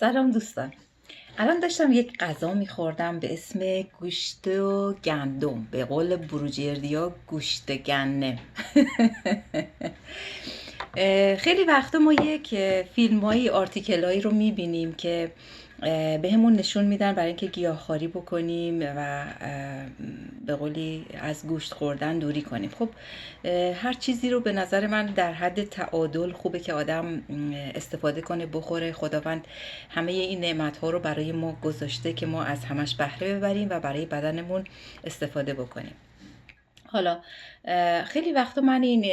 سلام دوستان. الان داشتم یک غذا میخوردم به اسم گوشت و گندم، به قول بروجردیا گوشت گنه. خیلی وقتا ما یک فیلمایی آرتیکلایی رو میبینیم که به همون نشون میدن برای اینکه گیاهخواری بکنیم و به قولی از گوشت خوردن دوری کنیم. خب هر چیزی رو به نظر من در حد تعادل خوبه که آدم استفاده کنه، بخوره. خداوند همه این نعمت ها رو برای ما گذاشته که ما از همش بهره ببریم و برای بدنمون استفاده بکنیم. حالا خیلی وقتا من این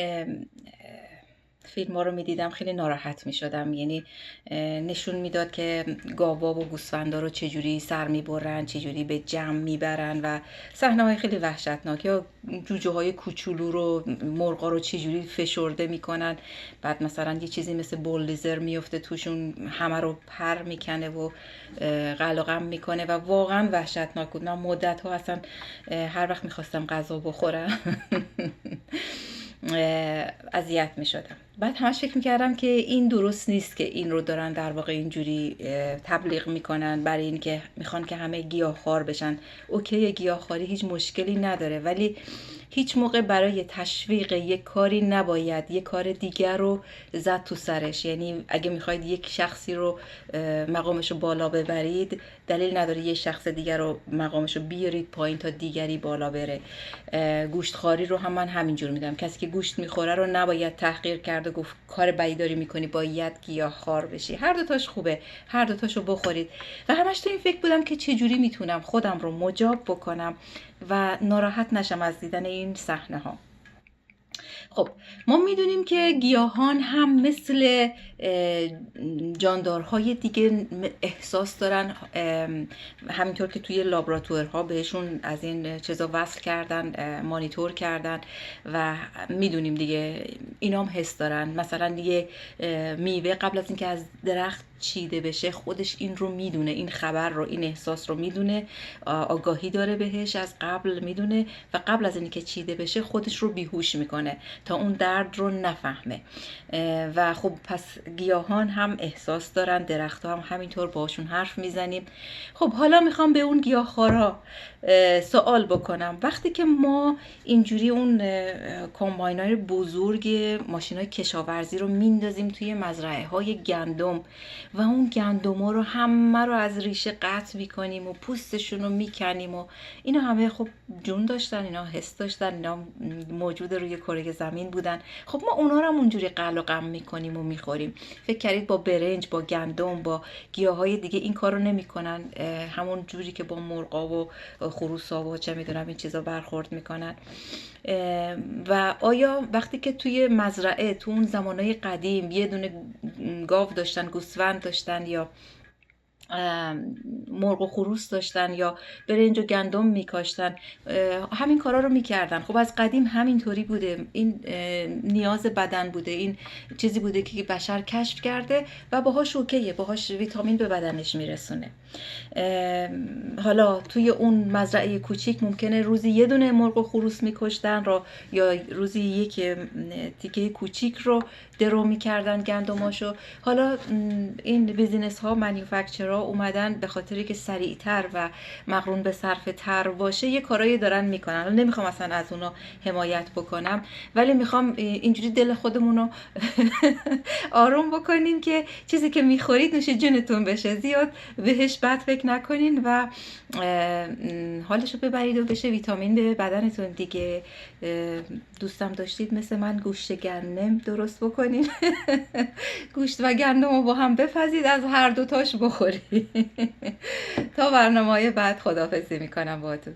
فیلم ها رو می دیدم، خیلی ناراحت می شدم. یعنی نشون میداد که گاوا و گوسفندا رو چجوری سر می برن، چجوری به جمع می برن و صحنه های خیلی وحشتناک. یا جوجه های کوچولو رو، مرغا رو چجوری فشرده می کنن، بعد مثلا یه چیزی مثل بولدیزر میفته توشون، همه رو پر میکنه و قلقم میکنه و واقعا وحشتناک بود. من مدت ها اصلا هر وقت میخواستم غذا بخورم اذیت می شدم. بعد همش فکر میکردم که این درست نیست که این رو دارن در واقع اینجوری تبلیغ میکنن برای این که میخوان که همه گیاهخوار بشن. اوکی، گیاهخواری هیچ مشکلی نداره، ولی هیچ موقع برای تشویق یک کاری نباید یک کار دیگر رو زد تو سرش. یعنی اگه میخواید یک شخصی رو مقامش رو بالا ببرید، دلیل نداره یک شخص دیگر رو مقامش رو بیارید پایین تا دیگری بالا بره. گوشتخواری رو هم من همینجور میدم. کسی که گوشت میخوره رو نباید تحقیر کرد و گفت کار بدی داری میکنی، باید گیاهخوار بشی. هر دوتاش خوبه، هر دوتاشو بخورید. و همش تو این فکر بودم که چجوری میتونم خودم رو مجاب بکنم و ناراحت نشم از دیدن این صحنه ها. خب ما میدونیم که گیاهان هم مثل جاندارهای دیگه احساس دارن، همینطور که توی لابراتوارها بهشون از این چیزا وصل کردن، مانیتور کردن و میدونیم دیگه اینا هم حس دارن. مثلا یه میوه قبل از اینکه از درخت چیده بشه خودش این رو میدونه، این خبر رو، این احساس رو میدونه، آگاهی داره بهش، از قبل میدونه و قبل از اینکه چیده بشه خودش رو بیهوش میکنه تا اون درد رو نفهمه. و خب پس گیاهان هم احساس دارن، درخت ها هم همینطور، باشون حرف میزنیم. خب حالا میخوام به اون گیاهخوارا سوال بکنم. وقتی که ما اینجوری اون کامباینای بزرگ ماشینای کشاورزی رو میندازیم توی مزرعه های گندم و اون گندم ها رو همه رو از ریشه قطع میکنیم و پوستشون رو میکنیم و اینا همه خب جون داشتن، اینا حس داشتن، اینا موجود روی کره زمین بودن. خب ما اونا رو هم اونجوری قلقم میکنیم و میخوریم. فکر کردید با برنج، با گندم، با گیاهای دیگه این کارو نمیکنن؟ همون جوری که با مرغا و خروسا و چه میدونم این چیزا برخورد میکنن. و آیا وقتی که توی مزرعه تو اون زمانهای قدیم یه دونه گاو داشتن، گوسفند داشتن، یا مرغ و خروس داشتن، یا برنج و گندم میکاشتن، همین کارا رو میکردن. خب از قدیم همینطوری بوده. این نیاز بدن بوده، این چیزی بوده که بشر کشف کرده و باهاش اوکیه، باهاش ویتامین به بدنش میرسونه. حالا توی اون مزرعه کوچیک ممکنه روزی یه دونه مرغ و خروس میکشتن رو، یا روزی یک تیکه کوچیک رو درو میکردن گندماشو. حالا این بیزینس ها، مانیفکتچرها اومدن به خاطری که سریعتر و مقرون به صرف تر باشه یه کارایی دارن میکنن. حالا نمیخوام اصلا از اونا حمایت بکنم، ولی میخوام اینجوری دل خودمون رو آروم بکنیم که چیزی که میخورید نوش جونتون بشه، زیاد بهش بد فکر نکنین و حالشو ببرید و بشه ویتامین به بدنتون دیگه. دوستم داشتید مثل من گوشت گندم درست بکنین گوشت و گندم رو با هم بپزید، از هر دوتاش بخورید. تا برنامه‌های بعد خداحافظی میکنم باهاتون.